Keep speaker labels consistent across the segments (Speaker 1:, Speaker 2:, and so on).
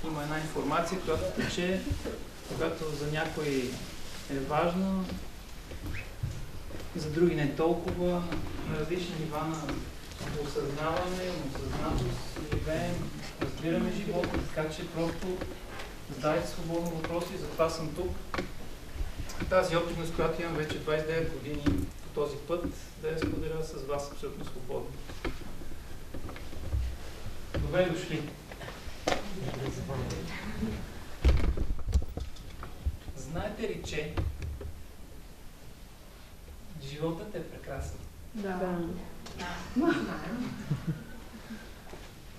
Speaker 1: Има една информация, която тече, когато за някой е важна, за други не толкова, на различни нива на осъзнаване, осъзнатост, живеем, разбираме живота, така че просто задайте свободно въпроси, затова съм тук. Тази опитност, която имам вече 29 години по този път, да я споделя с вас абсолютно свободно. Добре дошли! Знаете ли, че животът е прекрасен?
Speaker 2: Да.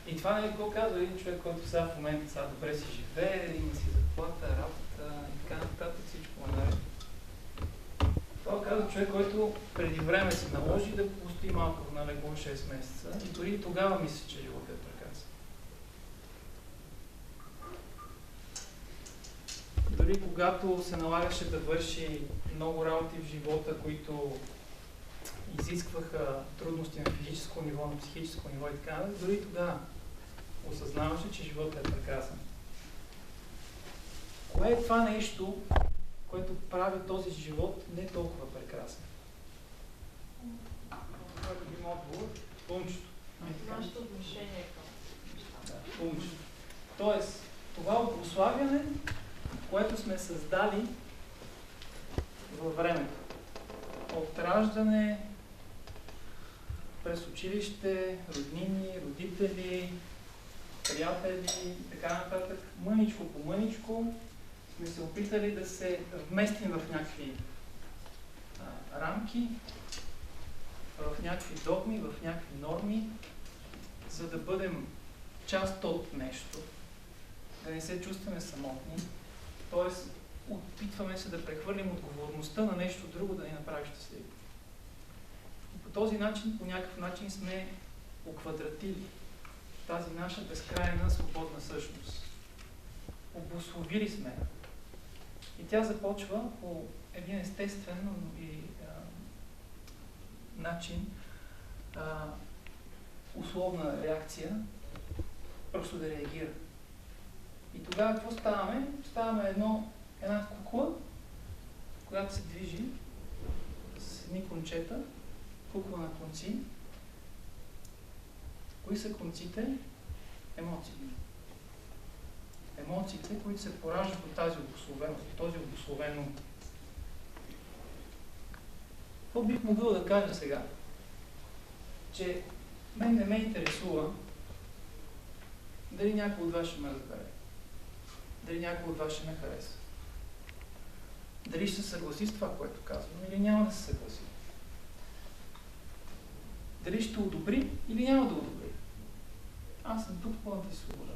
Speaker 1: И това не го казва един човек, който сега в момента добре си живее, има си заплата, работа и така нататък, всичко е наред. Това казва човек, който преди време се наложи да постои малко на легло 6 месеца и дори тогава мисли, че животът е прекрасен. Дори когато се налагаше да върши много работи в живота, които изискваха трудности на физическо ниво, на психическо ниво и така, дори тогава осъзнаваше, че животът е прекрасен. Кое е това нещо, което прави този живот не толкова прекрасен? Това е любим отговор. Слънчето.
Speaker 2: Нашето отношение към нещата.
Speaker 1: Да, слънчето. Тоест, това обуславяне, което сме създали във времето. От раждане, през училище, роднини, родители, приятели и така нататък. Мъничко по мъничко сме се опитали да се вместим в някакви рамки, в някакви догми, в някакви норми, за да бъдем част от нещо, да не се чувстваме самотни. Тоест, опитваме се да прехвърлим отговорността на нещо друго, да ни направи щастливи. И по този начин, по някакъв начин сме оквадратили тази наша безкрайна свободна същност. Обусловили сме. И тя започва по един естествен начин, условна реакция, просто да реагира. И тогава какво ставаме? Ставаме една кукла, която се движи с едни кончета, кукла на конци. Кои са конците? Емоциите. Емоциите, които се пораждат от тази обусловеност, от този обусловен ум. Какво бих могъл да кажа сега? Че мен не ме интересува дали някой от вас ще ме разбере. Дали някой от вас ще ме хареса. Дали ще се съгласи с това, което казвам, или няма да се съгласи. Дали ще одобри или няма да одобри. Аз съм тук пълната свобода.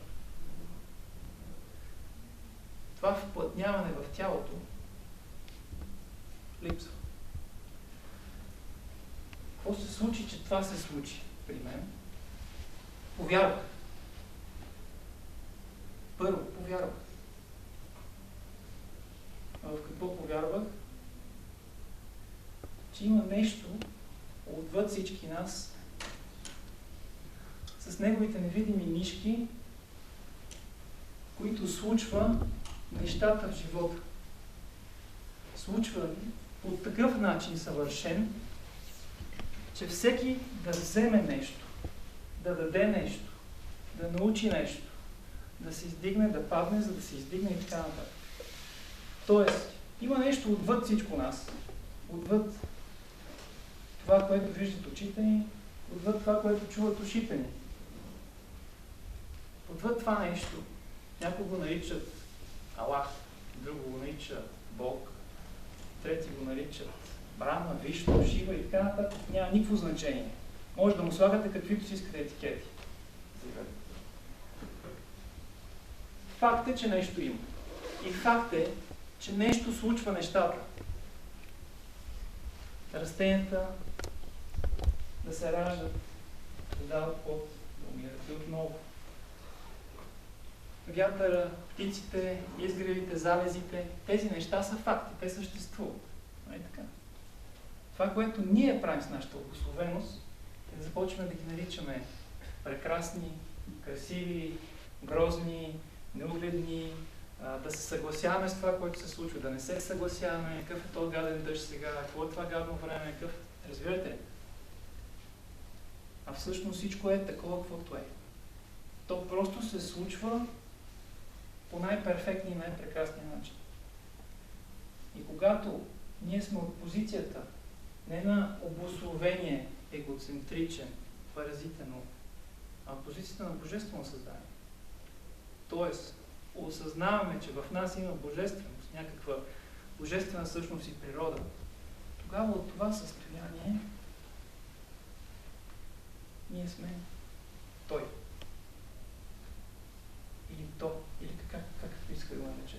Speaker 1: Това вплътняване в тялото липсва. Какво се случи, че това се случи при мен? Повярвах. Първо, повярвах. А в какво повярвах? Че има нещо отвъд всички нас, с неговите невидими нишки, които случва нещата в живота. Случва по такъв начин съвършен, че всеки да вземе нещо, да даде нещо, да научи нещо, да се издигне, да падне, за да се издигне и така нататък. Тоест, има нещо отвъд всичко нас, отвъд това, което виждат очите ни, отвъд това, което чуват ушите ни. Отвъд това нещо, някои го наричат Аллах, друго го нарича Бог, трети го наричат Брахма, Вишну, Шива и така нататък. Няма никакво значение. Може да му слагате каквито си искате етикети. Факт е, че нещо има. И факт е, че нещо случва нещата. Растенията да се раждат, да дават плод, да умират и отново. вятъра, птиците, изгревите, залезите. Тези неща са факти, те съществуват. Нали така? Това, което ние правим с нашата обусловеност, е да започваме да ги наричаме прекрасни, красиви, грозни, неугледни, да се съгласяваме с това, което се случва, да не се съгласяваме, какъв е този гаден дъжд сега, какво е това гадно време, какъв... Разбирате ли? А всъщност всичко е такова, каквото е. То просто се случва по най-перфектния и най-прекрасния начин. И когато ние сме от позицията не на обусловение, егоцентричен, паразитен ум, а от позицията на божествено създание. Тоест, осъзнаваме, че в нас има божественост, някаква божествена същност и природа, тогава от това състояние ние сме той. Или то, или както иска да го нарече.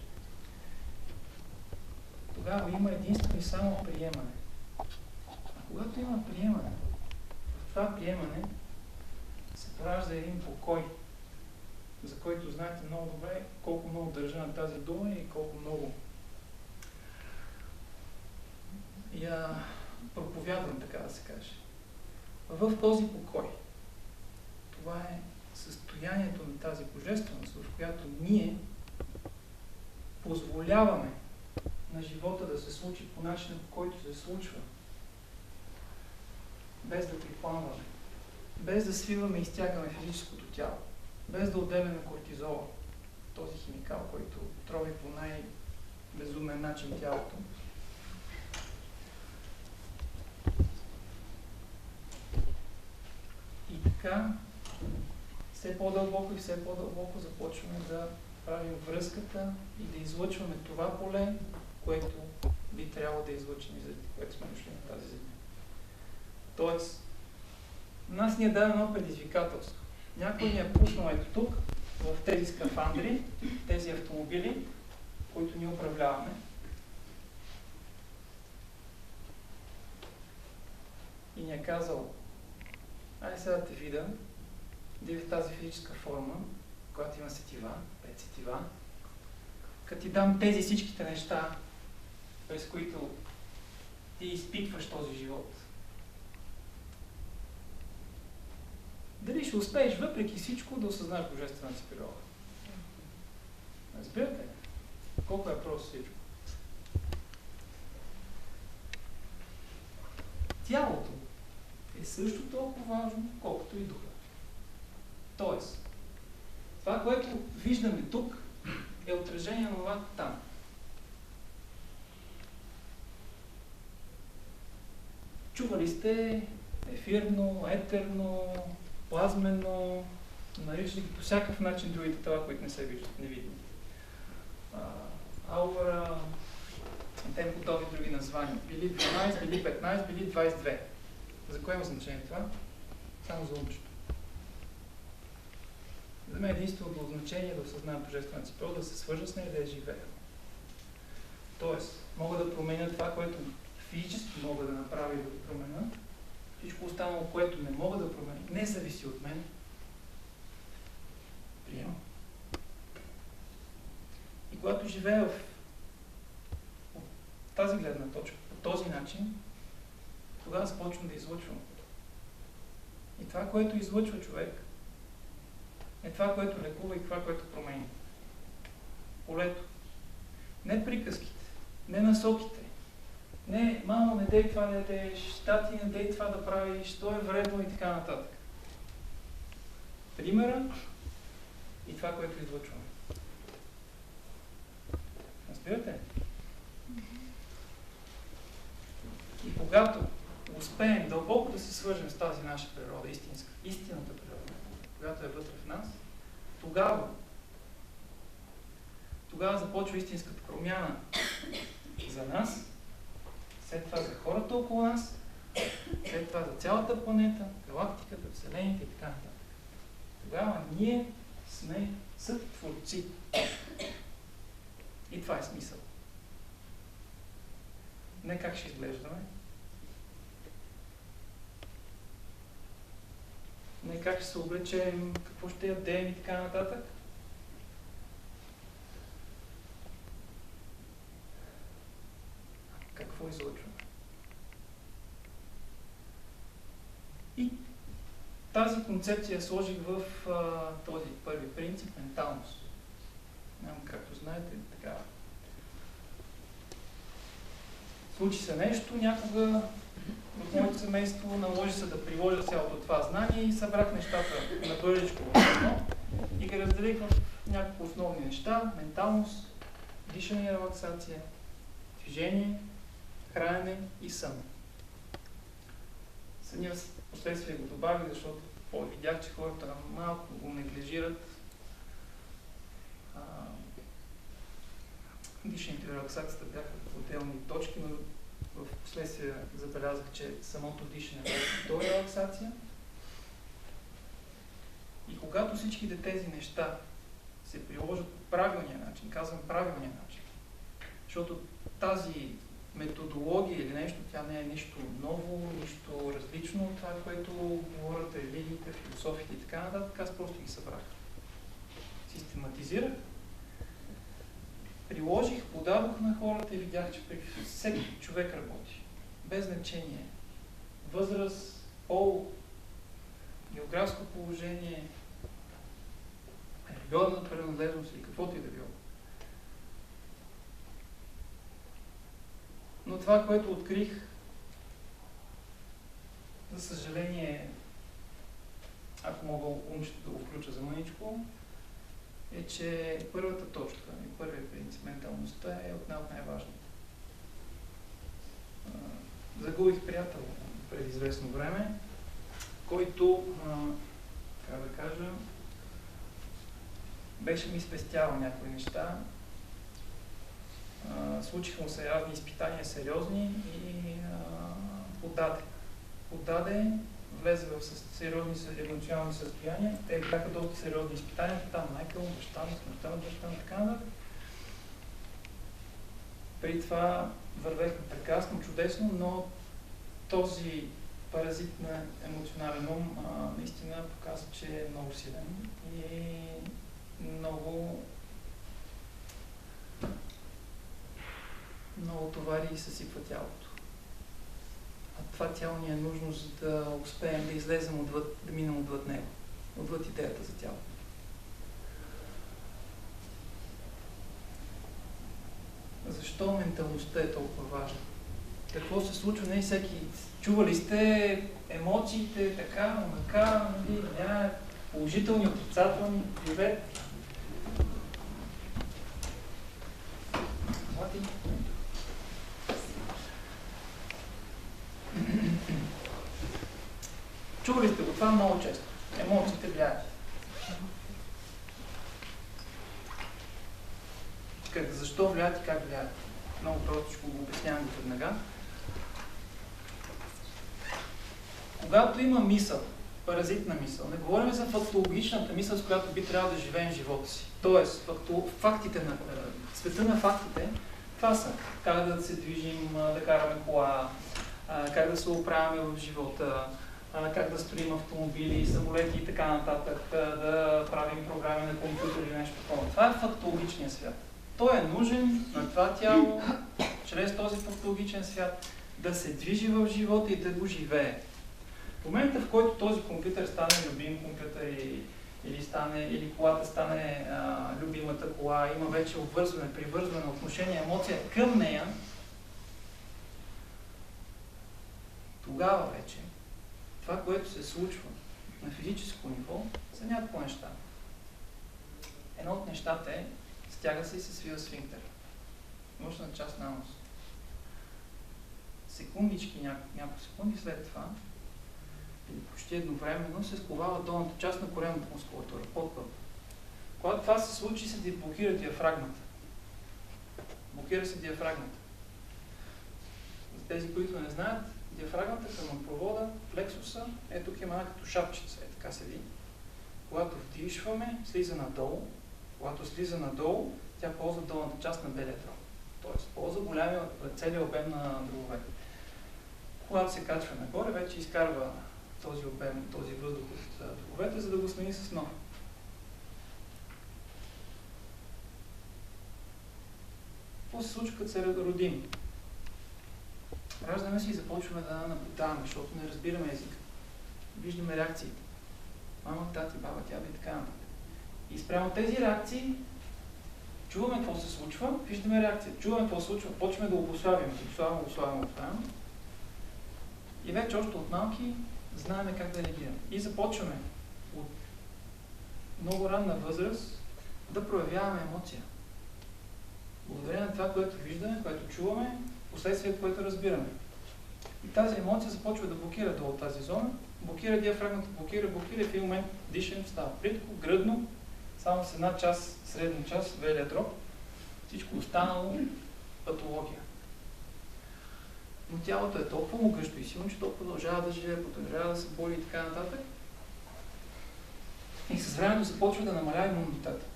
Speaker 1: Тогава има единствено и само приемане. А когато има приемане, в това приемане се поражда един покой, за който знаете много добре колко много държа на тази дума и колко много я проповядвам, така да се каже. В този покой, това е състоянието на тази божественост, в която ние позволяваме на живота да се случи по начина, по който се случва, без да припламваме, без да свиваме и изтягаме физическото тяло, без да отделяме кортизола, този химикал, който трови по най-безумен начин тялото. И така, все по-дълбоко и все по-дълбоко започваме да правим връзката и да излъчваме това поле, което би трябвало да излъчим и заради което сме дошли на тази земя. Тоест, нас ни е дадено едно предизвикателство. Някой ни е пуснал ето тук, в тези скафандри, тези автомобили, които ние управляваме. И ни е казал, айде сега да те видя, да в тази физическа форма, която има сетива, 5 сетива, като ти дам тези всичките неща, през които ти изпитваш този живот. Дали ще успееш въпреки всичко да осъзнаеш божествената си природа? Разбирате ли? Колко е просто всичко? Тялото е също толкова важно, колкото и духа. Тоест, това, което виждаме тук, е отражение на това там. Чували сте ефирно, етерно, плазмено, наричали по всякакъв начин другите това, които не се виждат, невидими. Аура, те готови други названия. Били 12, били 15, били 22. За кое има значение това? Само за умчето. За мен единственото значение е да осъзнавам божествената си природа, да се свържа с нея и да я живея. Тоест, мога да променя това, което физически мога да направя и да го променя. Всичко останало, което не мога да променя, не зависи от мен. Приемам. И когато живея в тази гледна точка, по този начин, тогава започвам да излъчвам. И това, което излъчва човек, е това, което лекува и това, което променя. Полето. Не приказките, не насоките, не, мамо, не дей това да ядеш, тати, не дей това да правиш, то е вредно и така нататък. Примера и това, което излъчваме. Разбирате? И когато успеем дълбоко да се свържем с тази наша природа, истинната природа, която е вътре в нас, тогава започва истинската промяна за нас, след това за хората около нас, след това за цялата планета, галактиката, вселените и така нататък. Тогава ние сме сътворци. И това е смисъл. Не как ще изглеждаме, не как ще се облечем, какво ще ядем и така нататък, какво излъчваме. И тази концепция сложих в този първи принцип – менталност. Както знаете, така. Случи се нещо някога в моето семейство, наложи се да приложа цялото това знание и събрах нещата на бързичко в едно и ги разделих в няколко основни неща – менталност, дишане и релаксация, движение, хранене и сън. Съня последствие го добавих, защото видях, че хората малко го неглижират. Дишането и релаксацията бяха отделни точки, но в последствие забелязах, че самото дишане е релаксация. И когато всичките тези неща се приложат по правилния начин, казвам правилния начин, защото тази методология или нещо, тя не е нищо ново, нищо различно от това, което говорят религиите, философите и така нататък, аз просто ги събрах. Систематизирах, приложих, подадох на хората и видях, че при всеки човек работи. Без значение. Възраст, пол, географско положение, религиозна принадлежност или каквото и да било. Но това, което открих, за съжаление, ако мога умчето да го включа за мъничко, е, че първата точка и първият принцип, менталността, е от най-важните. Загубих приятел преди известно време, който, как да кажа, беше ми спестявал някои неща. Случиха му се разни изпитания сериозни и подаде, влезе в сериозни емоционални състояния. Те бяха доста сериозни изпитания, там майка му, баща му, смъртта на баща му, така нататък. При това вървехме прекрасно, чудесно, но този паразит на емоционален ум наистина показва, че е много силен и много товари съсипва тялото. А това тяло ни е нужно, за да успеем да излезем отвъд, да минем отвъд него, отвъд идеята за тяло. Защо менталността е толкова важна? Какво се случва? Не всеки. Чували сте емоциите, така, онака, нали, положителни, отрицателни, привет. Чували сте го това много често. Емоциите влияят. Защо влияят и как влияят? Много просто ще го обяснявам веднага. Когато има мисъл, паразитна мисъл, не говорим за фактологичната мисъл, с която би трябвало да живеем живота си. Тоест, фактите на света на фактите, това са как да се движим, да караме кола, как да се оправяме в живота, как да строим автомобили, самолети и така нататък, да правим програми на компютър или нещо такова. Това е фактологичният свят. Той е нужен на това тяло, чрез този фактологичен свят, да се движи в живота и да го живее. В момента, в който този компютър стане любим компютър или колата стане любимата кола, има вече обвързване, привързване, отношение, емоция към нея, тогава вече това, което се случва на физическо ниво, са няколко неща. Едно от нещата е, стяга се и се свива сфинктер. Външна част на анус. Секундички, няколко секунди след това, или почти едновременно, се сковава долната част на коремната мускулатура, подпъл. Когато това се случи, се блокира диафрагмата. Блокира се диафрагмата. За тези, които не знаят, диафрагмата, хранопровода, плексуса, тук има като шапчица, така седи. Когато вдишваме, слиза надолу. Когато слиза надолу, тя ползва долната част на белия дроб. Тоест, ползва целият обем на дробовете. Когато се качва нагоре, вече изкарва този обем, този въздух от дробовете, за да го смени с нов. Какво се случва, като се родим? раждаме се и започваме да наблюдаваме, защото не разбираме езика. Виждаме реакциите. Мама, тати, баба, тябе и така нататък. И спрямо тези реакции чуваме какво се случва, виждаме реакция. Чуваме какво се случва, почваме да обуславяме. Обуславяме. И вече още от малки знаем как да реагираме. И започваме от много ранна възраст да проявяваме емоция. Благодарение на това, което виждаме, което чуваме, последствието, което разбираме. И тази емоция започва да блокира долу тази зона, блокира диафрагмата, блокира и в един момент дишането става плитко, гръдно, само с една част, средна част, белия дроб, всичко останало патология. Но тялото е толкова могъщо и силно, че то продължава да живее, продължава да се боли и така нататък. И с времето започва да намалява имунитета.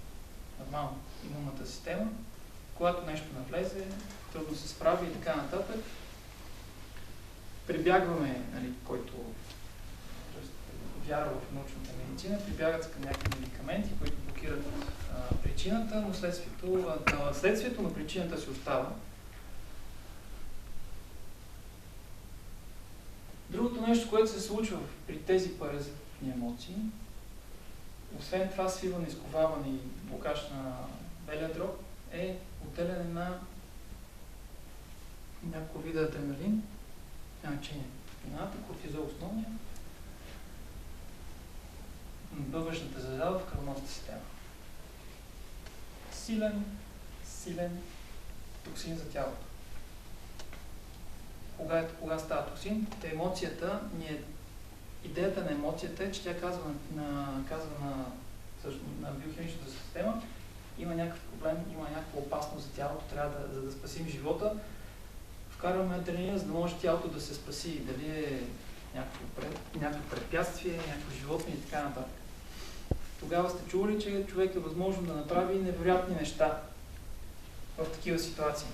Speaker 1: Нормално, имунната система. Когато нещо навлезе, трудно се справи и така нататък. Прибягваме, нали, който вярва в научната медицина, прибягат към някакви медикаменти, които блокират причината, но следствието на причината си остава. Другото нещо, което се случва при тези паразитни емоции, освен това свиване, изковаване и блокаж на белия дроб, е отделяне на няколко вида адреналин, значение едната, кортизол основния, бъбречната задава в кръвната система. Силен токсин за тялото. Кога става токсин? Идеята на емоцията е, че тя казва на биохимичната система, има някакъв проблем, има някаква опасност за тялото, за да спасим живота. Вкарваме адреналин, за да може тялото да се спаси. Дали е някакво препятствие, някакво животно и така нататък. Тогава сте чували, че човек е възможно да направи невероятни неща в такива ситуации.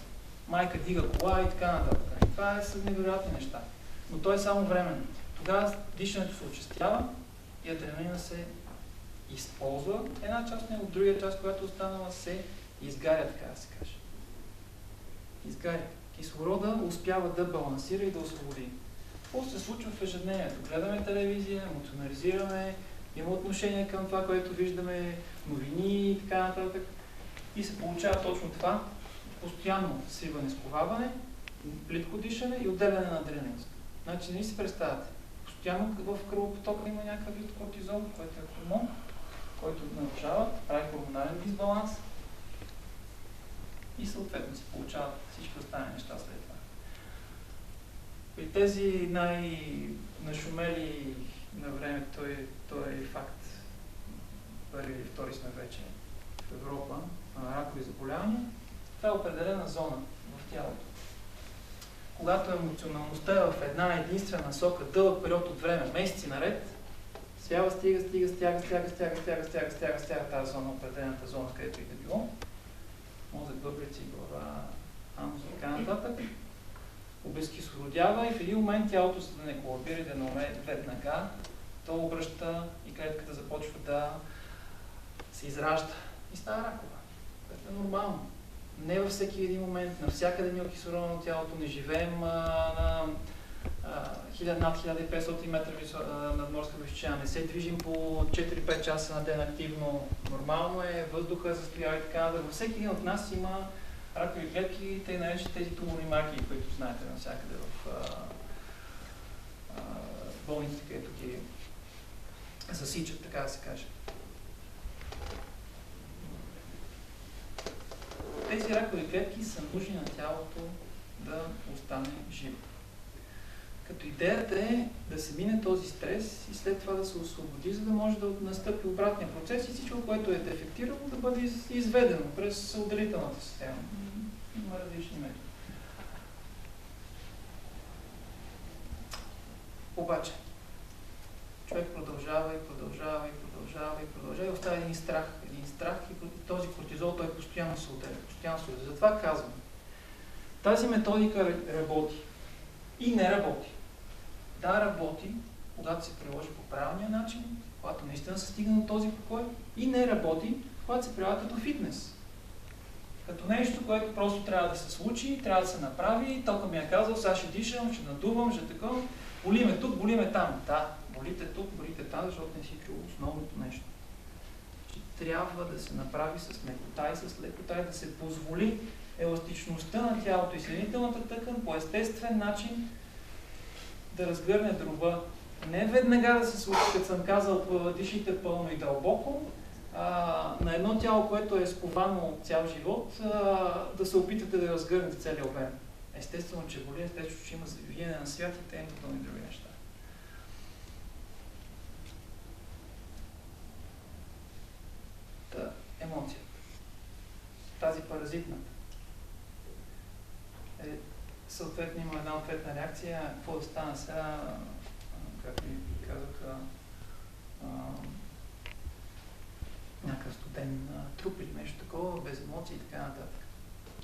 Speaker 1: Майка дига кола и така нататък. Това са невероятни неща. Но то е само временно. Тогава дишането се очистява и адреналина се използва. Една част от него, другия част, която останала, се изгаря, така да се каже. Изгаря. Кислорода успява да балансира и да освободи. Какво се случва в ежедневието? Гледаме телевизия, емоционализираме, има отношение към това, което виждаме, новини и така нататък. И се получава точно това. Постоянно свиване, сковаване, плитко дишане и отделяне на адреналин. Значи не си представяте. Постоянно в кръвопотока има някакъв вид кортизол, който е хормон, който нарушава, прави хормонален дисбаланс и съответно се получават всички останали неща след това. При тези най-нашумели на времето, той е факт, първи или втори сме вече в Европа, ракови заболявания, това е определена зона в тялото. Когато емоционалността е в една единствена насока, дълъг период от време, месеци наред, свява, стяга тази зона, определената зона, където и да било. Мозък, бъбреци, глава, анус и така нататък. Обезкислородява и в един момент тялото, за да не колабира и да не умре веднага, то обръща и клетката започва да се изражда и става ракова. Това е нормално. Не във всеки един момент, навсякъде ни окислородено на тялото, не живеем над 1500 метра надморска височина, не се движим по 4-5 часа на ден активно. Нормално е, въздуха застоява и така. Във всеки един от нас има ракови клетки, тъй наречени тези туморни марки, които знаете навсякъде в болниците, където ги засичат, така да се каже. Тези ракови клетки са нужни на тялото да остане живо. Като идеята е да се мине този стрес и след това да се освободи, за да може да настъпи обратния процес и всичко, което е дефектирало, да бъде изведено през отделителната система. Има различни методи. Обаче, човек продължава и оставя един страх и този кортизол той постоянно се отделя. Затова казвам, тази методика работи и не работи. Да, работи, когато се приложи по правилния начин, когато наистина се стигне до този покой, и не работи, когато се прилага като фитнес. Като нещо, което просто трябва да се случи, трябва да се направи. Тока ми е казал, сега ще дишам, ще надувам, ще такова. Боли ме тук, боли ме там. Да, болите тук, болите там, защото не си чул основното нещо. Че трябва да се направи с мекота и с лекота и да се позволи еластичността на тялото и съединителната тъкан по естествен начин да разгърне дроба. Не веднага да се случи, като съм казал, дишите пълно и дълбоко, на едно тяло, което е сковано цял живот, да се опитате да разгърнете целия обем. Естествено, че боли, естествено, че има завиене на свят и те и други неща. Та, емоцията. Тази паразитната. Съответно има една ответна реакция. Какво да стане сега, както ви казаха, някакъв студен труп или нещо такова, без емоции и така нататък.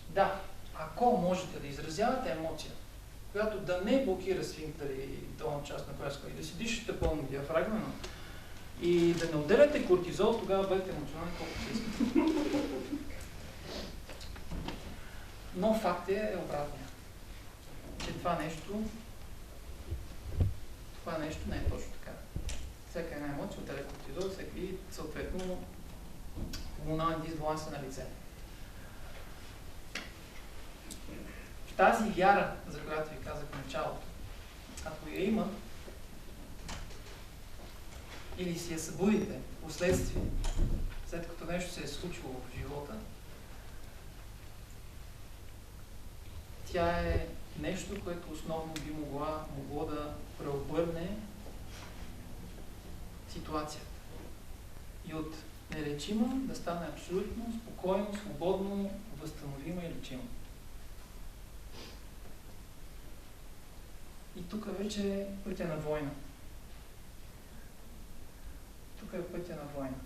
Speaker 1: Да, ако можете да изразявате емоция, която да не блокира сфинктъра и долна част на пояска и да си дишате пълно диафрагмено и да не отделяте кортизол, тогава бъдете емоционални колкото си искате. Но факт е обратния. Че това нещо не е точно така. Всяка една емоция отделя кортизол, всеки съответно хормонален дисбаланс е на лице. Тази вяра, за която ви казах в началото, ако я има, или си я събудите последствие, след като нещо се е случило в живота, тя е нещо, което основно би могло да преобърне ситуацията. И от нелечима да стане абсолютно спокойно, свободно, възстановима и лечима. И тук вече е пътя на война. Тук е пътя на война.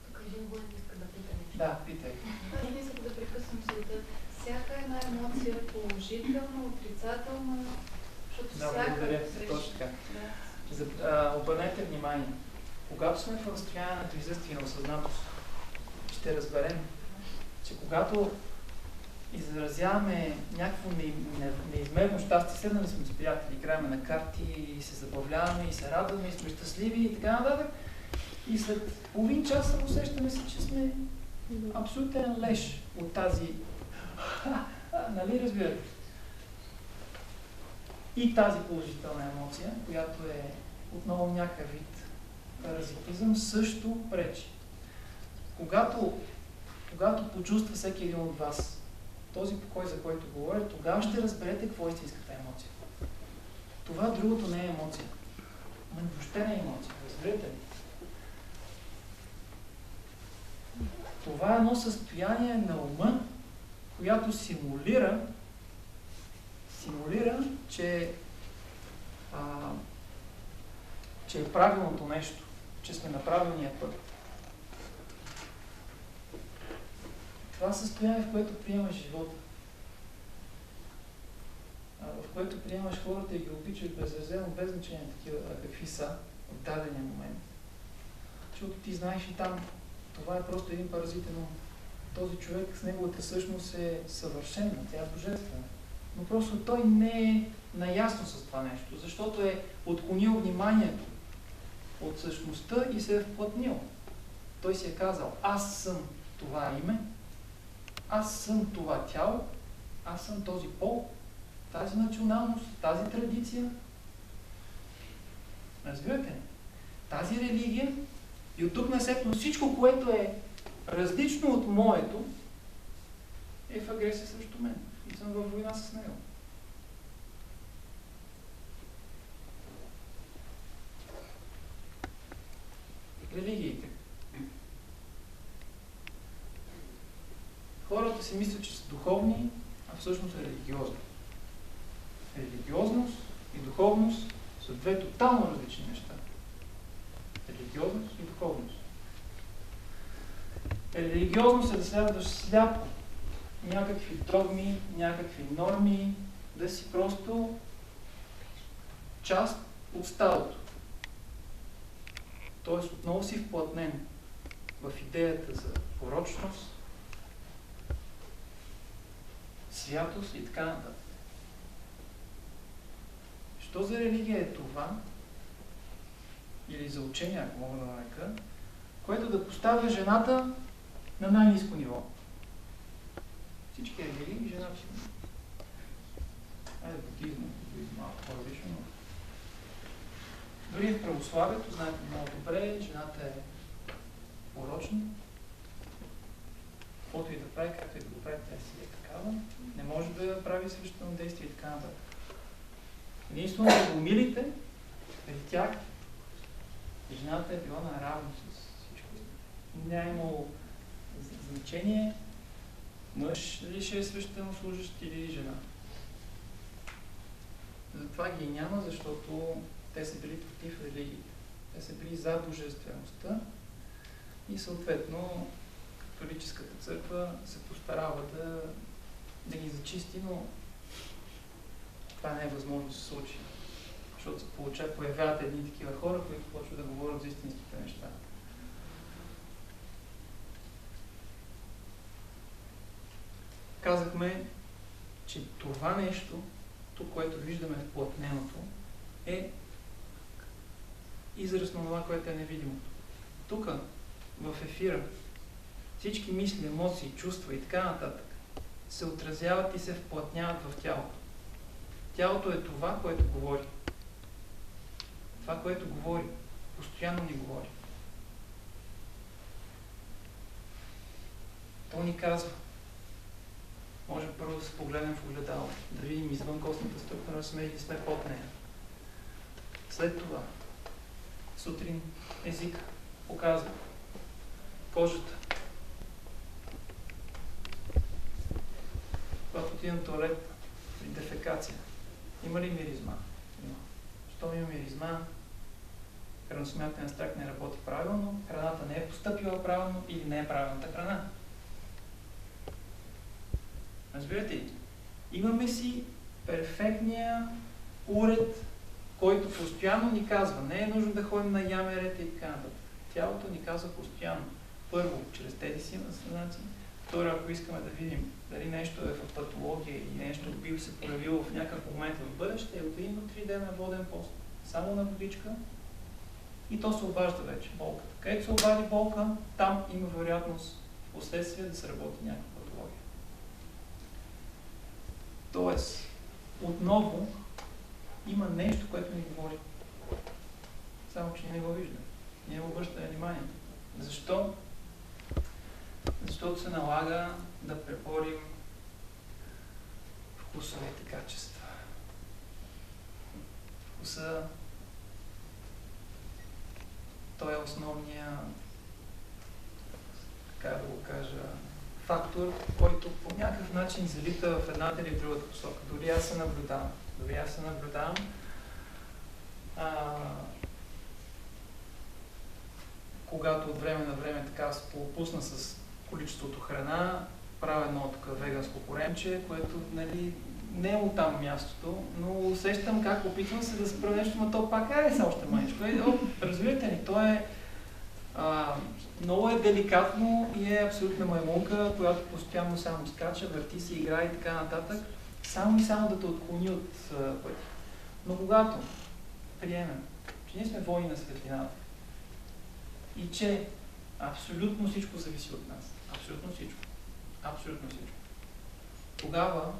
Speaker 2: Тук един воен иска да пита нещо.
Speaker 1: Да, питай.
Speaker 2: Аз не искам да прекъсвам света. Всяка една емоция е положителна, отрицателна, защото
Speaker 1: Да,
Speaker 2: всяка...
Speaker 1: благодаря. Точно така. Да. Обърнете внимание. Когато сме в разстояние на присъствие на осъзнатост, ще разберем, че когато изразяваме някакво неизмерно щастие, седнали сме с приятели, играем на карти и се забавляваме и се радваме и сме щастливи и така нататък. И след половин час усещаме се, че сме абсолютен леш от тази... нали разбирате? И тази положителна емоция, която е отново някакъв вид паразитизъм, също пречи. Когато почувства всеки един от вас този покой, за който говоря, тогава ще разберете какво е истинската емоция. Това другото не е емоция. Въобще не е емоция. Разберете ли? Това е едно състояние на ума, която симулира, че е правилното нещо, че сме на правилния път. Това състояние, в което приемаш живота, в което приемаш хората и ги обичаш безразделно, без значение такива какви са в дадения момент. Защото ти знаеш и там, това е просто един паразитен ум. Този човек с неговата същност е съвършена, тя е божествена. Но просто той не е наясно с това нещо, защото е отклонил вниманието от същността и се е вплътнил. Той си е казал, аз съм това име, аз съм това тяло, аз съм този пол, тази националност, тази традиция. Разбирате ли? Тази религия и от тук насетно всичко, което е различно от моето, е в агресия срещу мен. И съм във война с него. Религиите. Хората си мислят, че са духовни, а всъщност е религиозни. Религиозност и духовност са две тотално различни неща. Религиозност и духовност. Религиозност е да следваш сляпо някакви догми, някакви норми, да си просто част от стадото. Тоест отново си вплътнен в идеята за порочност, святост и така нататък. Що за религия е това, или за учение, ако мога да нарека, което да поставя жената на най-ниско ниво? Всички религии жената си. Будизма малко по-различно, но дори в православието, знаете много добре, жената е порочна. Каквото и да прави, както и да го прави, тя си е такава. Не може да прави свещено действие и така нататък. Единствено да го умилите преди тях, жената е била наравно с всичко. Не е имало значение мъж ли ще е свещенослужащ или жена. Затова ги няма, защото те са били против религиите. Те са били за божествеността и съответно католическата църква се постарава да ги зачисти, но това не е възможно да се случи. Защото се появяват едни такива хора, които почват да говорят за истинските неща. Казахме, че това нещо, тук, което виждаме в плътненото, е израз на това, което е невидимо. Тук, в ефира, всички мисли, емоции, чувства и така нататък се отразяват и се вплътняват в тялото. Тялото е това, което говори. Това, което говори, постоянно ни говори. То ни казва. Може първо да се погледнем в огледало, да видим извън костната структура, сме или сме под нея. След това, сутрин език показва кожата. Когато отидем в тоалет при дефекация, има ли миризма? Има. Щом има миризма, храносмилателният тракт не работи правилно, храната не е постъпила правилно или не е правилната храна. Разбирате ли? Имаме си перфектния уред, който постоянно ни казва. Не е нужно да ходим на ямерета и така нататък. Тялото ни казва постоянно. Първо, чрез тези си знаци. Второ, ако искаме да видим дали нещо е в патология или нещо би се появило в някакъв момент в бъдеще, отидем до 3-дневен воден пост. Само на водичка и то се обажда вече болката. Където се обади болка, там има вероятност в последствие да се работи някаква патология. Тоест, отново има нещо, което ни говори. Само, че не го виждаме. Не го обръщаме внимание. Защо? Защото се налага да преборим вкусовите качества. Вкуса, той е основният, как да го кажа, фактор, който по някакъв начин залита в едната или в другата посока. Дори аз се наблюдавам. Когато от време на време така се поопусна с количеството храна, правя едно такова веганско коремче, което нали, не е оттам мястото, но усещам как опитвам се да спра нещо, но то пак е още маничко. Разбирате ли, то е много е деликатно и е абсолютна маймунка, която постоянно само скача, върти си, играе и така нататък, само и само да те отклони от пътя. Но когато приемем, че ние сме воини на светлината и че абсолютно всичко зависи от нас, абсолютно всичко, тогава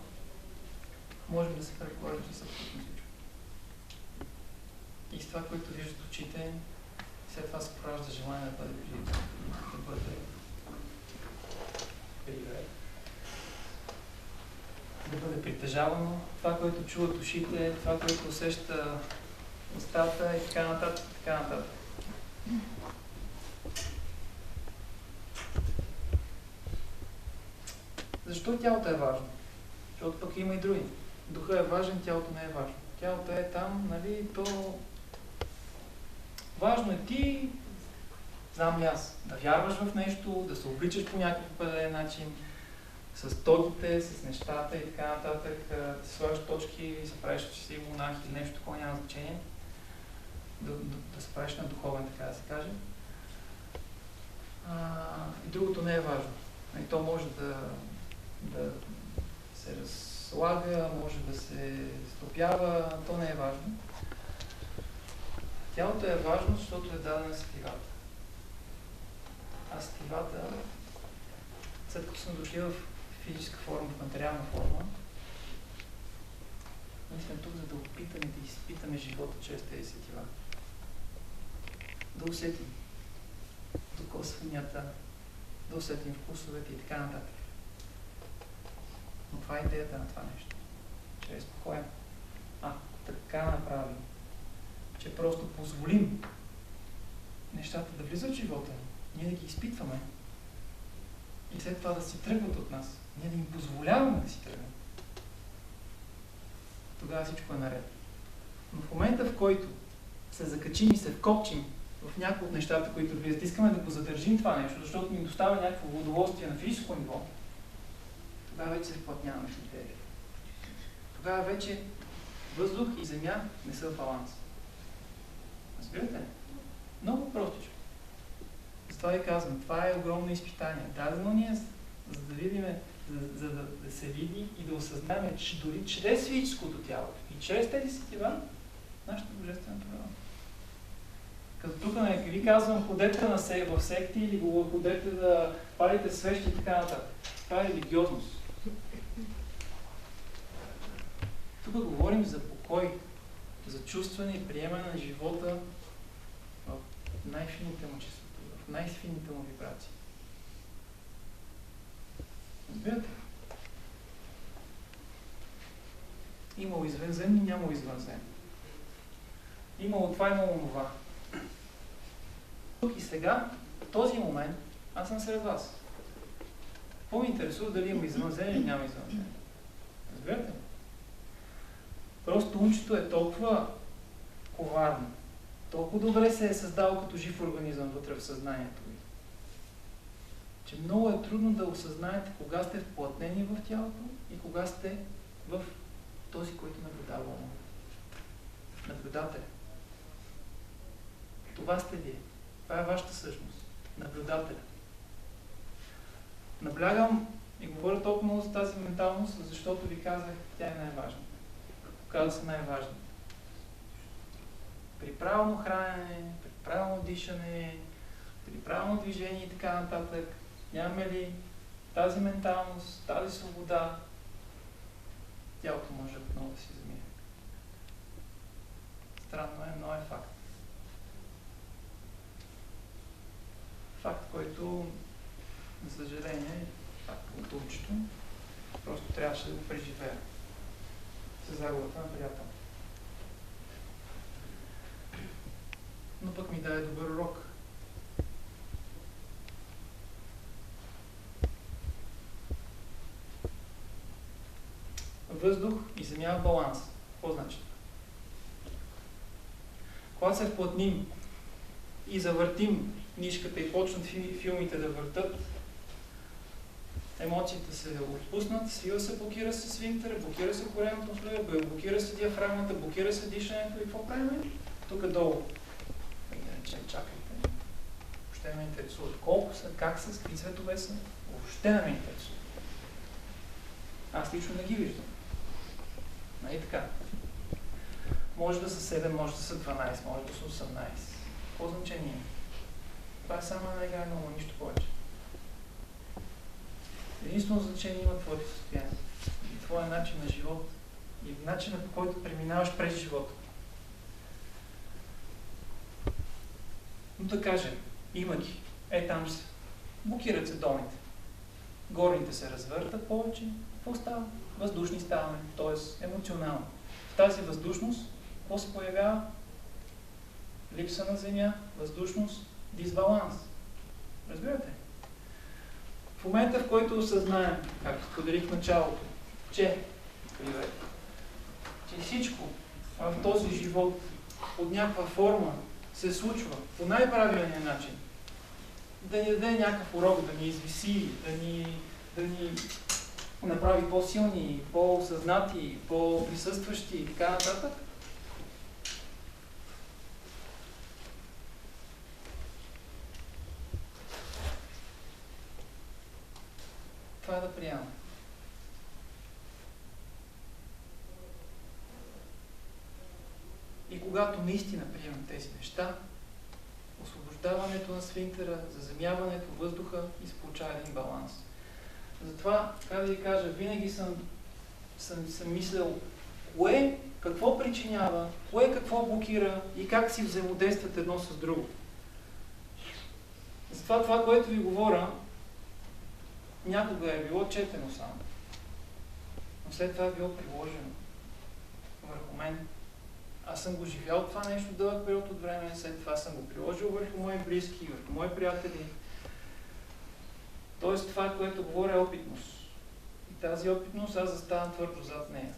Speaker 1: можем да се преборим с абсолютно всичко. И с това, което виждат очите, след това се поражда желание да бъде близо, да бъде привет, да бъде притежавано. Това, което чуват ушите, това, което усеща устата и така нататък, така нататък. Защо тялото е важно? Защото пък има и други. Духът е важен, тялото не е важно. Тялото е там, нали, то... Важно е ти, знам ли аз, да вярваш в нещо, да се обличаш по някакъв определен начин, с тогите, с нещата и така нататък, да слагаш точки и се правиш, че си монах или нещо такова, няма значение. Да се правиш на духовен, така да се каже. И другото не е важно. И то може да се се разлага, може да се стопява, то не е важно. Тялото е важно, защото е дадено сетивата. А сетивата, след като сме дошли в физическа форма, в материална форма, ние сме тук, за да опитаме да изпитаме живота чрез тези сетива. Да усетим докосванията, да усетим вкусовете и така нататък. Но това е идеята на това нещо. Че е спокоен. Така направим, че просто позволим нещата да влизат в живота ни, ние да ги изпитваме и след това да си тръгват от нас. Ние да им позволяваме да си тръгнат. Тогава всичко е наред. Но в момента, в който се закачим и се вкопчим в някои от нещата, които влизат, искаме да го задържим това нещо, защото ни доставя някакво удоволствие на физическо ниво, тогава вече се вплътняваме в идеята. Тогава вече въздух и земя не са в баланс. Разбирате? Много простичко. Затова ви казвам, това е огромно изпитание. Дадено ни е, за да видим, за да се види и да осъзнаем, че дори чрез физическото тяло и чрез тези сетива, нашата божествена природа. Като тук не ви казвам, ходете в секти или го ходете да палите свещи и така нататък. Това е религиозност. Тук говорим за покой, за чувстване и приемане на живота в най-фините му чистоти, в най-фините му вибрации. Разбирате? Имало извънземни, нямало извънземни. Имало това, имало това. Тук и сега, в този момент, аз съм сред вас. Какво ми интересува дали има извънземни или няма извънземни? Разбирате? Просто умчето е толкова коварно, толкова добре се е създал като жив организъм вътре в съзнанието ви, че много е трудно да осъзнаете кога сте вплътнени в тялото и кога сте в този, който наблюдава ума. Наблюдател. Това сте вие. Това е вашата същност. Наблюдателя. Наблягам и говоря толкова много за тази менталност, защото ви казах, тя е най-важна. Казва се най-важна. При правилно хранене, при правилно дишане, при правилно движение и така нататък, нямаме ли тази менталност, тази свобода, тялото може отново да си замине. Странно е, но е факт. Факт, който, за съжаление, факт от учето, просто трябваше да го преживея с загубата на приятел. Но пък ми даде добър урок. Въздух и земя в баланс. Какво значи? Когато се вплътним и завъртим нишката и почнат филмите да въртат, емоциите се отпуснат, свива се, блокира се свинтера, блокира се коремното слоя, блокира се диафрагмата, блокира се дишането и какво правим? Тук долу. Чакайте. Въобще не ме интересува. Колко са, как са, с какви цветове са, въобще не ме интересува. Аз лично не ги виждам. Нали така? Може да са 7, може да са 12, може да са 18. Какво значение има? Това е само една игра, но нищо повече. Единствено значение има твоето състояние и твоя начин на живот и начинът, по който преминаваш през живота. Но да кажем, има ги. Там се. Блокират се долните. Горните се развъртат повече. Какво става? Въздушни ставаме, т.е. емоционално. В тази въздушност, какво се появява? Липса на земя, въздушност, дисбаланс. Разбирате? В момента, в който осъзнаем, както споделих в началото, че всичко в този живот под някаква форма се случва по най-правилния начин, да ни даде някакъв урок, да ни извиси, да ни направи по-силни, по-осъзнати, по-присъстващи и така нататък. Това е да приемаме. когато наистина приемем тези неща, освобождаването на сфинктера, заземяването, въздуха и се получава един баланс. Затова, как да ви кажа, винаги съм мислял кое какво причинява, кое какво блокира и как си взаимодействат едно с друго. Затова това, което ви говоря, някога е било четено само, но след това е било приложено върху мен. Аз съм го живял това нещо дълъг период от време, след това съм го приложил върху мои близки, върху мои приятели. Тоест това, което говоря, е опитност. И тази опитност аз заставам твърдо зад нея.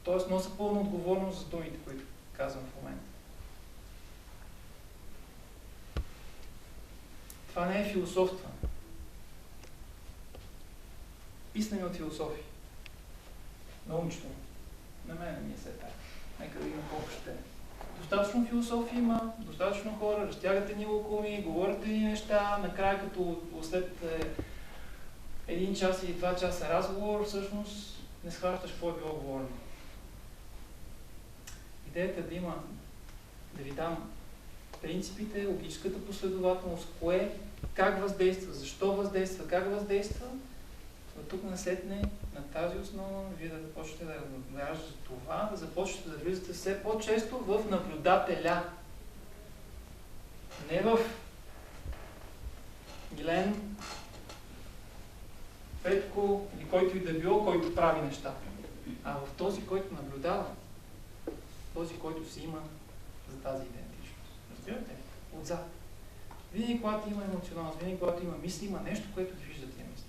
Speaker 1: Тоест нося пълна отговорност за думите, които казвам в момента. Това не е философстване. Писане от философия. Научно. На мен не ми е след това. Нека да има колко ще е. Достатъчно философия има, достатъчно хора, разтягате ни лукуми, говорите ни неща, накрая като след 1 час или 2 часа разговор, всъщност не схващаш какво е било говорено. Идеята е да ви дам принципите, логическата последователност, кое, как въздейства, защо въздейства, как въздейства. От тук насетне, на тази основа, вие да започнете да разглеждате това, да започнете да влизате все по-често в наблюдателя. Не в Милен, Петко или който и да било, който прави нещата, а в този, който наблюдава, този, който си има за тази идентичност. Разбирате ли? Отзад. Винаги, когато има емоционалност, винаги, когато има мисли, има нещо, което вижда тия мисли.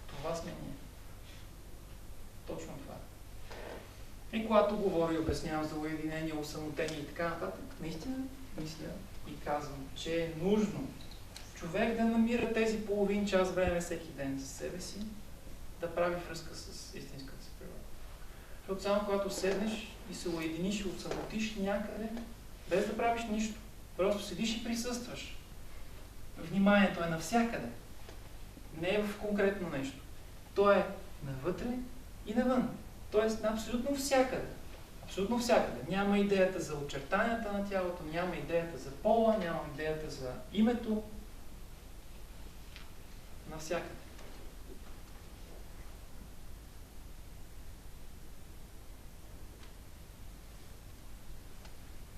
Speaker 1: Това сме ние. Точно това. И когато говоря и обяснявам за уединение, усамотение и така нататък, наистина мисля и казвам, че е нужно човек да намира тези половин час време всеки ден за себе си, да прави връзка с истинската си природа. Защото само когато седнеш и се уединиш и отсамотиш някъде, без да правиш нищо, просто седиш и присъстваш. Вниманието е навсякъде. Не е в конкретно нещо. То е навътре и навън. Тоест абсолютно всякъде. Абсолютно всякъде. Няма идеята за очертанията на тялото, няма идеята за пола, няма идеята за името. Навсякъде.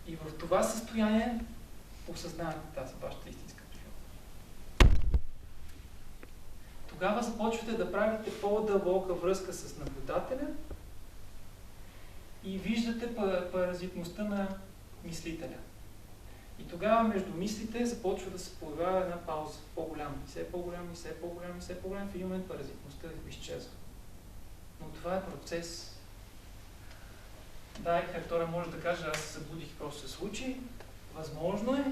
Speaker 1: И в това състояние осъзнавате тази вашата истинска природа. Тогава започвате да правите по-дълбока връзка с наблюдателя и виждате паразитността на мислителя. И тогава между мислите започва да се появява една пауза, по-голяма, и все по-голяма, и все по-голяма, и все по-голяма. В един момент паразитността изчезва. Но това е процес. Да, как Тора може да каже, аз се събудих, просто се случи. Възможно е,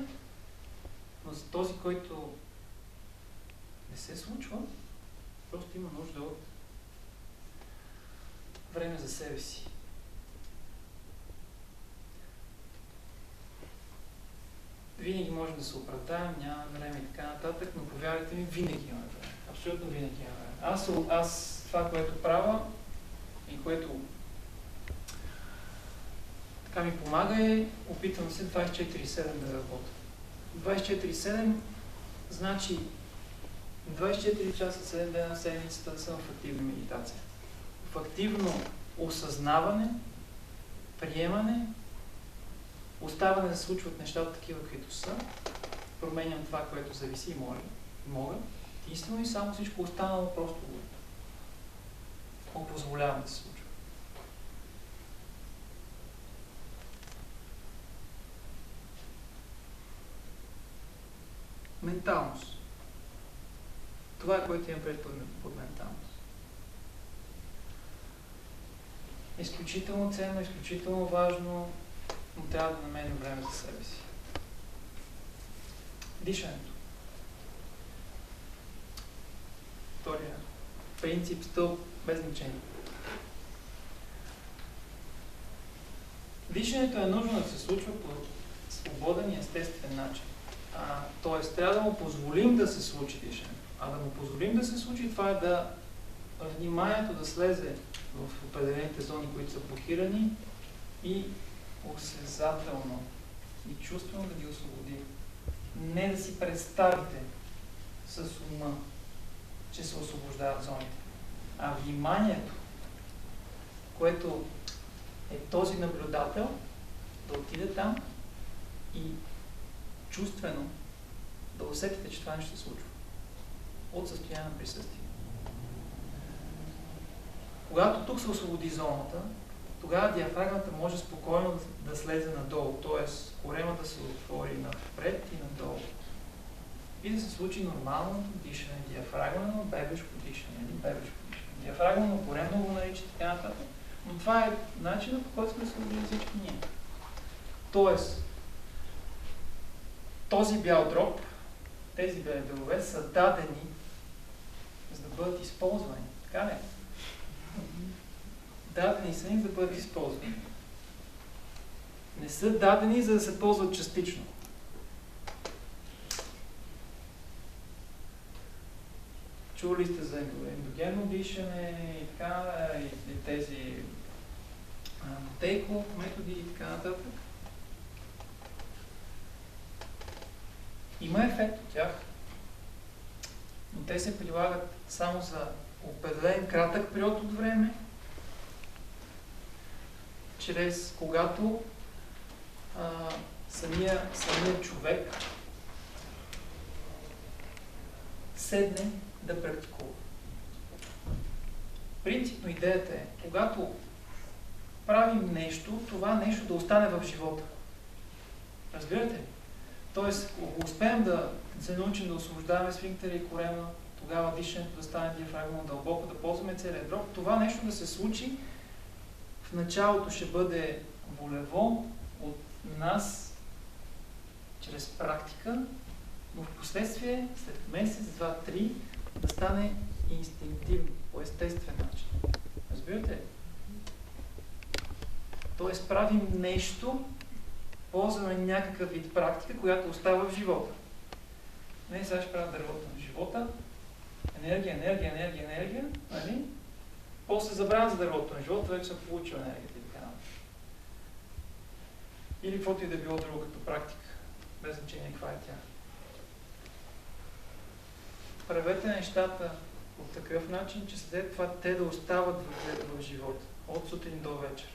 Speaker 1: но за този, който не се случва, просто има нужда от време за себе си. Винаги можем да се оправдаем, няма време и така нататък, но повярвайте ми, винаги имаме време. Абсолютно винаги имаме време. Аз това, което правя и което така ми помага е, опитвам се 24/7 да работя. 24/7 значи 24 часа, 7 дена на седмицата да съм в активна медитация. В активно осъзнаване, приемане, оставане да се случват нещата такива, каквито са, променям това, което зависи и мога. Истинно и само всичко останало просто го позволявам да се случва. Менталност. Това е, което имам пред под менталност. Изключително ценно, изключително важно, но трябва да намерим време за себе си. Дишането. Втория принцип, стълб, без значение. Дишането е нужно да се случва по свободен и естествен начин. Тоест, трябва да му позволим да се случи дишането. А да му позволим да се случи, това е да вниманието да слезе в определените зони, които са блокирани и осезателно и чувствено да ги освободи. Не да си представите с ума, че се освобождават зоните, а вниманието, което е този наблюдател, да отиде там и чувствено да усетите, че това нещо се случва. От състояние на присъствие. Когато тук се освободи зоната, тогава диафрагмата може спокойно да слезе надолу, т.е. корема да се отвори напред и надолу. И да се случи нормално дишане, диафрагмално, бебешко дишане или бебешко дишане. Диафрагмално, коремно го нарича, така нататък. Но това е начинът, по който сме се учили всички ние. Тоест, този бял дроб, тези бели дробове са дадени, за да бъдат използвани. Така ли? Дадени са ни, за да бъдат използвани. Не са дадени, за да се ползват частично. Чули сте за ендогенно дишане и така, и тези Мотейко методи и така нататък. Има ефект от тях, но те се прилагат само за определен кратък период от време, чрез когато самия човек седне да практикува. Принципно идеята е, когато правим нещо, това нещо да остане в живота. Разбирате ли? Тоест, ако успеем да се научим да освобождаваме сфинктера и корема, тогава дишането да стане диафрагмално дълбоко, да ползваме целият дроб, това нещо да се случи, в началото ще бъде волево от нас, чрез практика, но в последствие, след месец, два, три, да стане инстинктивно, по естествен начин. Разбирате ли? Тоест правим нещо, ползваме някакъв вид практика, която остава в живота. Не, сега ще правя дървото на живота. Енергия, нали? После забравя за дървото на живота, вече съм получил енергията и така. Или каквото и да било друго като практика, без значение каква е тя. Правете нещата по такъв начин, че след това те да остават в живота. От сутрин до вечер.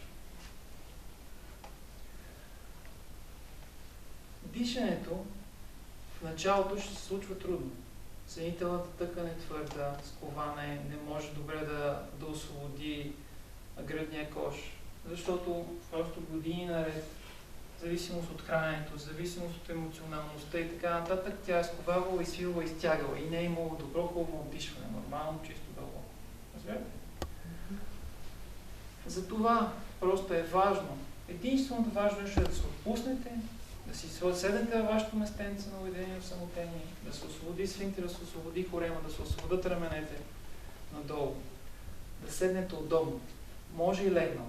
Speaker 1: Дишането в началото ще се случва трудно. Съединителната тъкан е твърда, скована е, не може добре да освободи гръдния кош, защото просто години наред, зависимост от храненето, зависимост от емоционалността и така нататък, тя е сковавала, изсвилва, изтягала и не е имало добро, хубаво отдишване, нормално, чисто дълго. Разбирате? Затова просто е важно. Единственото важно е да се отпуснете, да си седнете във вашето местенце на уединение в самотение, да се освободи сфинктер, да се освободи корема, да се освободят раменете надолу, да седнете удобно. Може и легнал.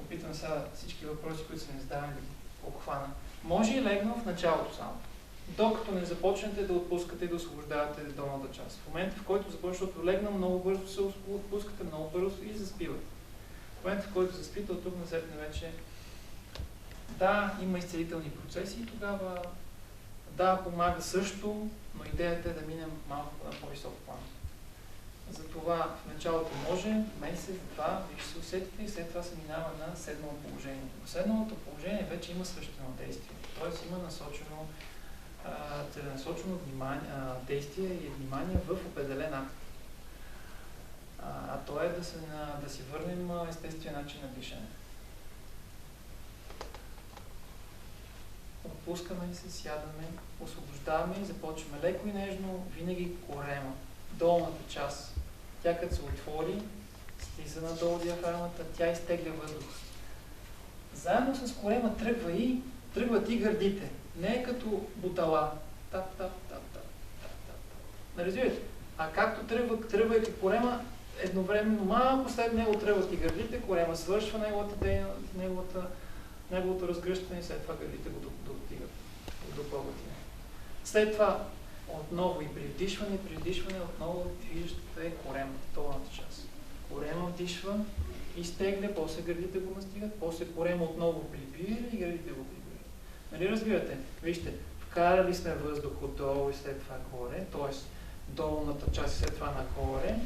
Speaker 1: Опитвам сега всички въпроси, които са ми задавани, да ги обхвана. Може и легнал в началото само. Докато не започнете да отпускате и да освобождавате долната част. В момента, в който започне, защото легнал, много бързо се отпускате, много бързо и заспивате. В момента, в който заспите, от тук насетне вече да, има изцелителни процеси и тогава да, помага също, но идеята е да минем малко на по-висок план. Затова в началото може, месец, два, вие ще се усетите и след това се минава на седнало положение. В седналото положение вече има свещено действие, т.е. има насочено, целенасочено действие и внимание в определен акт. А то е да си върнем естествения начин на дишане. Отпускаме се, сядаме, освобождаваме и започваме леко и нежно, винаги корема, долната част. Тя като се отвори, слиза надолу диафрагмата, тя изтегля въздух. Заедно с корема тръгват и гърдите. Не е като бутала. Тап. Разбирате? А както тръгвайки корема, едновременно малко след него тръгват и гърдите, корема свършва неговото разгръщане и след това гърдите го достигат, го допълват. След това отново и при вдишване, отново движещата е коремната, долната част. Корема вдишва, изтегля, после гърдите го настигат, после корема отново прибира и гърдите го прибират. Нали разбирате? Вижте, вкарали сме въздух отдолу и след това горе, т.е. долната част и след това нагоре.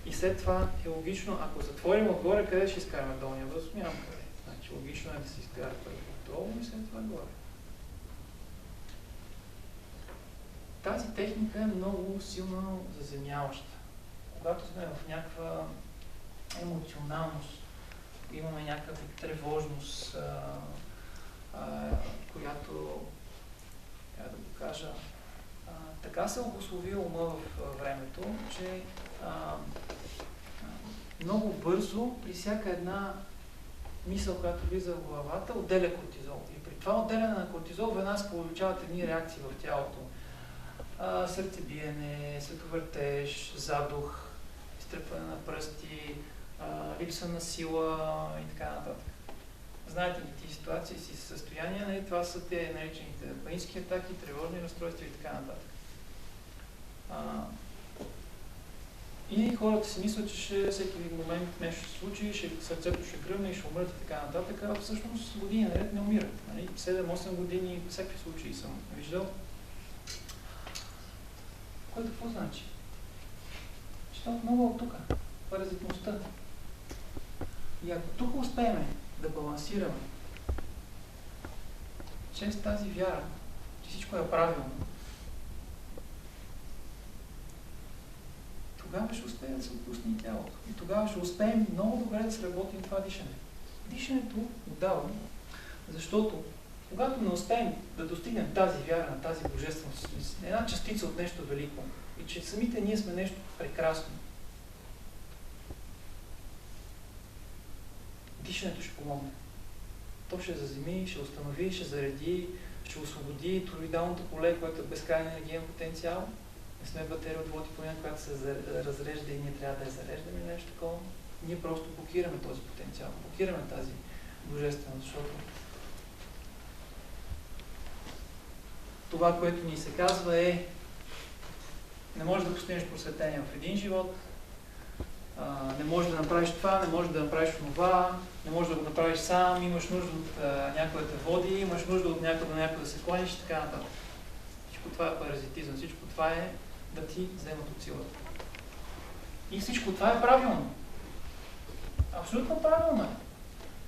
Speaker 1: И след това е логично, ако затворим отгоре, къде ще изкараме долния въздух? Няма къде. Значи логично е да се изкара първо отдолу и след това горе. Тази техника е много силно заземяваща. Когато сме в някаква емоционалност, имаме някаква тревожност, която, как да го кажа, така се обуслови ума в времето, че много бързо при всяка една мисъл, която влиза в главата, отделя кортизол. И при това отделяне на кортизол веднага се получават едни реакции в тялото. Сърцебиене, световъртеж, задух, изтръпване на пръсти, липса на сила и така нататък. Знаете ли тези ситуации си състояния, нали? Това са те наречените панически атаки, тревожни разстройства и така нататък. И хората си мислят, че всеки момент нещо се случи, сърцето ще гръмне и ще умрат и така нататък, а всъщност години наред не умират. Нали? 7-8 години всеки случаи съм виждал. Което какво значи? Че това много от тук, паразитността. И ако тук успеем да балансираме чрез тази вяра, че всичко е правилно, тогава ще успее да се отпусне и тялото. И тогава ще успеем много добре да сработим това дишане. Дишането отдава, защото когато не успеем да достигнем тази вяра на тази божественост, една частица от нещо велико, и че самите ние сме нещо прекрасно, дишането ще помогне. То ще заземи, ще установи, ще зареди, ще освободи тороидалното поле, което е безкрайен енергиен потенциал. Не сме батериоотвод и планета, която се разрежда и ние трябва да я зареждаме или нещо такова. Ние просто блокираме този потенциал, блокираме тази божественост, защото това, което ни се казва е: не можеш да постигнеш просветление в един живот, не можеш да направиш това, не можеш да направиш това, не можеш да го направиш сам, имаш нужда от някой да те води, имаш нужда от някой да се клониш и така нататък. Всичко това е паразитизъм, всичко това е да ти вземат от силата. И всичко това е правилно. Абсолютно правилно е.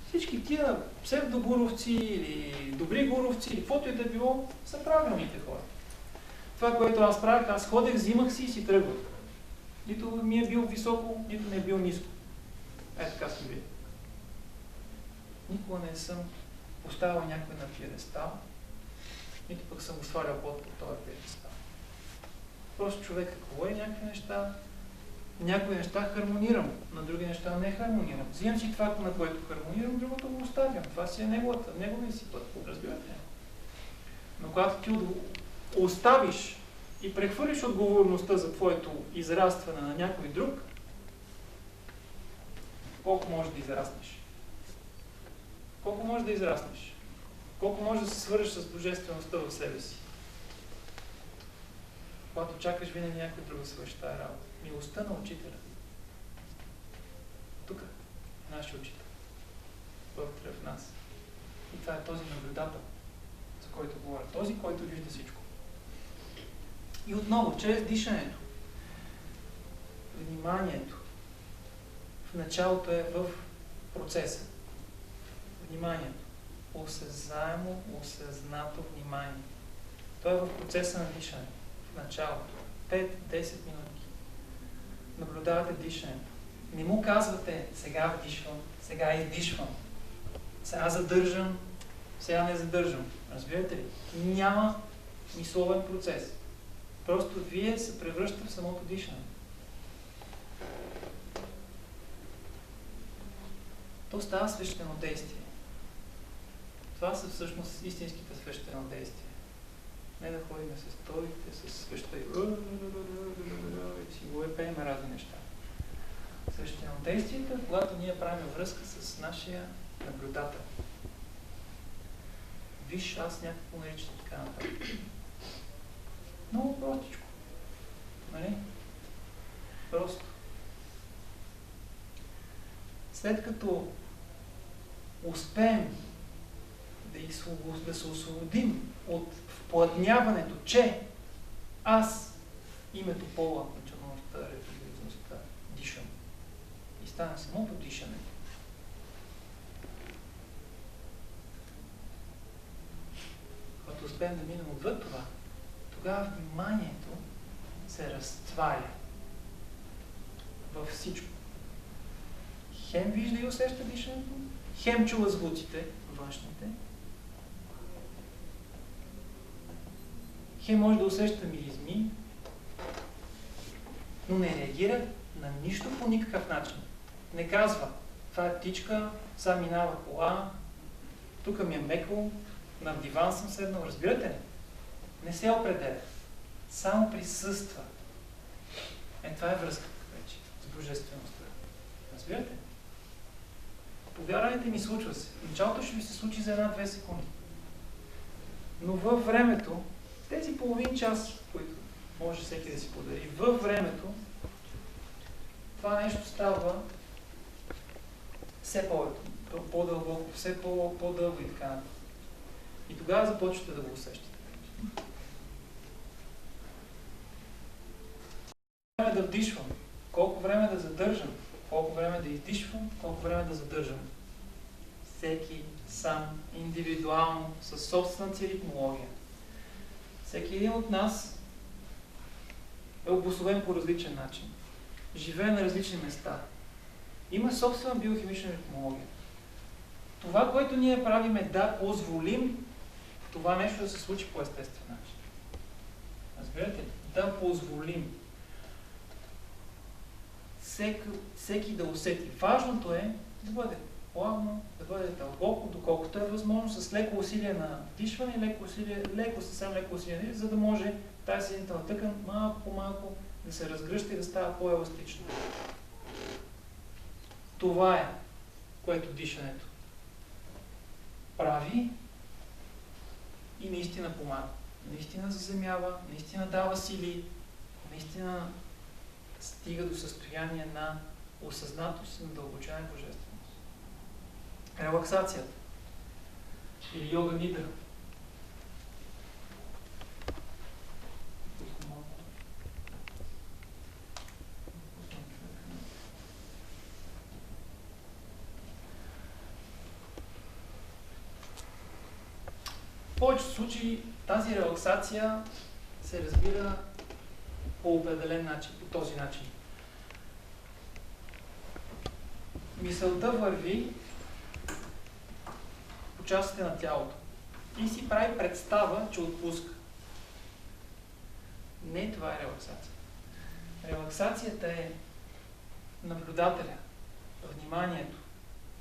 Speaker 1: Всички тия псевдогуровци или добри гуровци или каквото и да било, са правилните хора. Това, което аз правих, аз ходех, взимах си и си тръгвах. Нито ми е бил високо, нито ми е бил ниско. Така сме били. Никога не съм поставил някой на пиедестал, нито пък съм го свалял под този пиедестал. Просто човек какво е някакви неща, някои неща хармонирам, на други неща не хармонирам. Взимам си това, на което хармонирам, другото го оставям. Това си е неговия си път. Разбирате? Но когато ти оставиш и прехвърлиш отговорността за твоето израстване на някой друг, колко можеш да израснеш? Колко можеш да израснеш? Колко можеш да се свържеш с божествеността в себе си? Когато чакаш винаги някой друг да свърши тази работа. Милостта на учителя. Тук е нашия учител. Вътре в нас. И това е този наблюдател, за който говоря. Този, който вижда всичко. И отново, чрез дишането, вниманието, в началото е в процеса. Вниманието. Осезаемо, осъзнато внимание. То е в процеса на дишане. В началото. 5-10 минути. Наблюдавате дишането. Не му казвате: сега вдишвам, сега издишвам, сега задържам, сега не задържам. Разбирате ли? Няма мисловен процес. Просто вие се превръщате в самото дишане. То става свещено действие. Това са всъщност истинските свещено действия. Не да ходим с столите, с свеща и си го пеем разни неща. Свещенодействието е когато ние правим връзка с нашия наблюдател. Виж, аз някакво наричам така нататък. Много простичко. Нали? Просто. след като успеем да се освободим от вплътняването, че аз, името, пола, националността, религиозността, дишам и стане самото дишане, когато успеем да минем отвъд това, тогава вниманието се разтваря във всичко. Хем вижда и усеща дишането, хем чува звуците, външните, хем може да усеща миризми, но не реагира на нищо по никакъв начин. Не казва, това е птичка, сега минава кола, тук ми е мекло, на диван съм седнал, разбирате ли? Не се определя. Само присъства. Това е връзката вече с божествеността. Разбирате? Повярвайте ми, случва се. В началото ще ви се случи за 1-2 секунди. Но във времето, тези половин час, които може всеки да си подари, във времето това нещо става все по-дълбоко, все по-дълго и така нататък. И тогава започвате да го усещате. Колко време да вдишвам, колко време да задържам, колко време да издишвам, колко време да задържам. Всеки сам, индивидуално, със собствената си ритмология. Всеки един от нас е обусловен по различен начин. Живее на различни места. Има собствена биохимична ритмология. Това, което ние правим, е да позволим това нещо да се случи по естествен начин. Разбирате ли? Да позволим. Всеки да усети. Важното е да бъде плавно, да бъде дълбоко, доколкото е възможно, с леко усилие на дишване, съвсем леко усилие, за да може тази съединителна тъкан малко по малко да се разгръща и да става по-еластична. Това е, което дишането прави и наистина помага. Наистина заземява, наистина дава сили, наистина стига до състояние на осъзнатост и на дълбочайна божественост. Релаксацията или йога нидра. В повечето случаи тази релаксация се разбира по определен начин, по този начин. Мисълта върви по частите на тялото и си прави представа, че отпуска. Не това е релаксация. Релаксацията е наблюдателя, вниманието,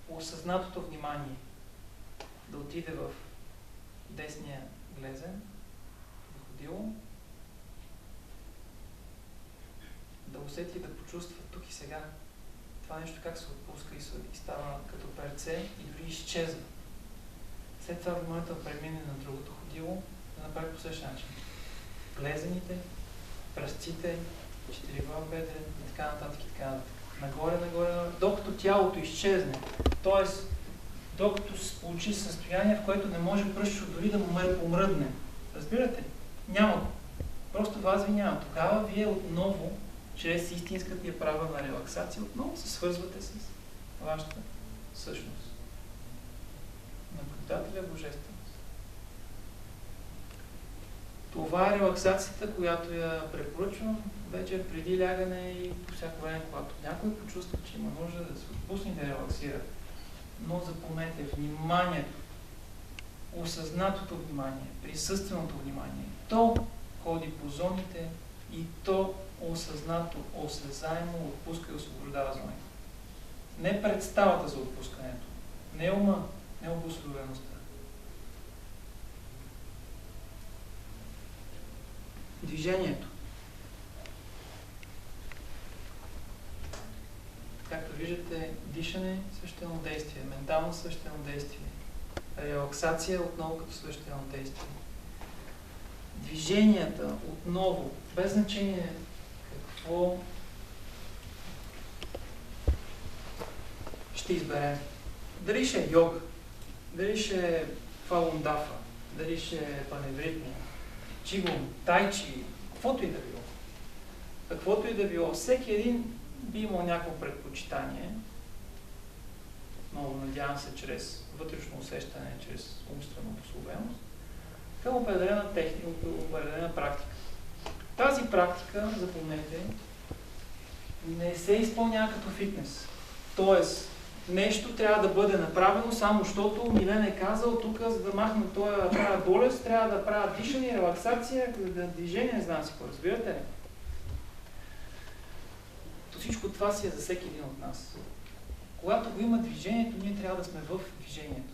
Speaker 1: осъзнатото внимание да отиде в десния глезен, доходило, да усети, да почувства тук и сега това нещо как се отпуска и става като перце и дори изчезва. След това вниманието да премине на другото ходило, да направи по същия начин. Глезените, пръстците, четириглав беден и така нататък и така нататък. Нагоре, докато тялото изчезне. Тоест, докато се получи състояние, в което не може пръстчето дори да му помръдне. Разбирате? Няма го. Просто вас ви няма. Тогава вие отново, чрез истинската я права на релаксация, отново се свързвате с вашата същност. Наблюдателя божественост. Това е релаксацията, която я препоръчвам вечер преди лягане и по всяко време, когато някой почувства, че има нужда да се отпусне и да релаксира. Но запомнете, вниманието, осъзнатото внимание, присъственото внимание, то ходи по зоните и то осъзнато, осезаемо отпуска и освобождава зоните. Не представата за отпускането, не ума, не обусловеността. Движението. Както виждате, дишане – свещено действие, ментално свещено действие, релаксация отново като свещено действие. Движенията отново, без значение какво ще изберем. Дали ще е йога, дали ще е фалун дафа, дали ще е паневритмия, чигун, тайчи, каквото и да било. Каквото и да било. Всеки един би имал някакво предпочитание, много надявам се, чрез вътрешно усещане, чрез умствена обусловеност, към определена техника, определена практика. Тази практика, запомнете, не се изпълнява като фитнес. Тоест, нещо трябва да бъде направено, само защото Милен е казал тук, за да махна това да правя болест, трябва да правя дишане, релаксация, движение, не знам си какво, разбирате ли? То всичко това си е за всеки един от нас. Когато го има движението, ние трябва да сме в движението.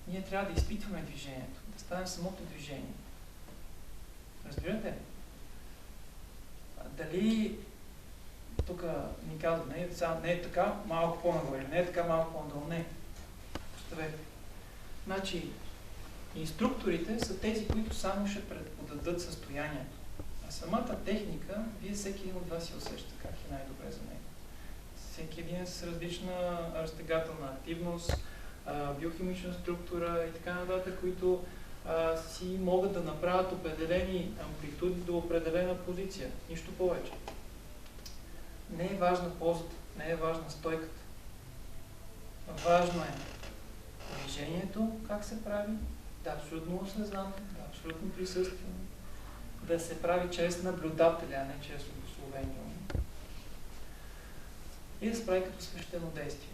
Speaker 1: Ние трябва да изпитваме движението, да станем самото движение. Разбирате ли? Дали тук ни казва, не е така, малко по-нагоре, не е така, малко по-надолу, не. Поставете. Значи, инструкторите са тези, които само ще предподадат състоянието. А самата техника, вие всеки един от вас си усеща как е най-добре за него. Всеки един е с различна разтегателна активност, биохимична структура и така нататък, които си могат да направят определени амплитуди до определена позиция. Нищо повече. Не е важна позата, не е важна стойката. Важно е движението, как се прави, да абсолютно осъзнато, да абсолютно присъствено, да се прави чрез наблюдателя, а не чрез обусловение. И да се прави като свещено действие.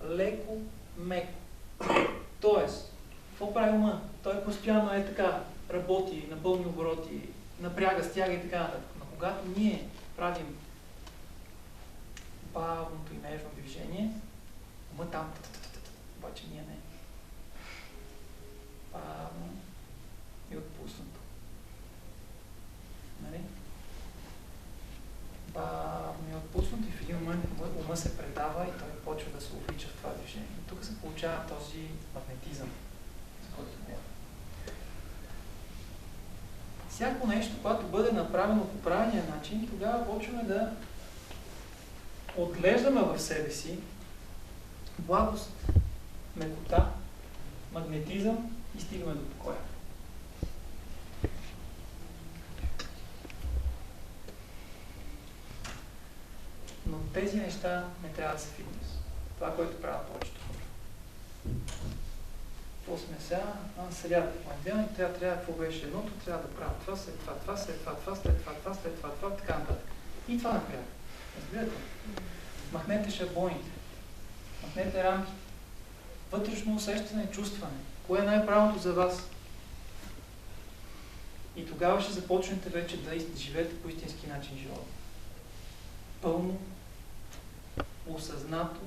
Speaker 1: Леко, меко. Тоест, какво прави ума? Той постоянно е така, работи, напълни обороти, напряга, стяга и така нататък. Но когато ние правим бавното и нежно движение, ума там, обаче ние не. Бавно и отпуснато. Нали? Бавно и отпуснато и в един момент ума се предава и той почва да се увлича в това движение. И тук се получава този магнетизъм, за който говоря. Всяко нещо, когато бъде направено по правилния начин, тогава почваме да отглеждаме в себе си благост, мекота, магнетизъм и стигаме до покоя. Но тези неща не трябва да са фитнес. Това, което правят повечето хора. Какво сме сега? Сега понеделник трябва, какво беше едното, трябва да правя това, след това, след това, след това, така нататък. И това накрая. Разбирате? Махнете шаблоните. Махнете рамките. Вътрешно усещане и чувстване. Кое е най-правилното за вас? И тогава ще започнете вече да живеете по истински начин живота. Пълно, осъзнато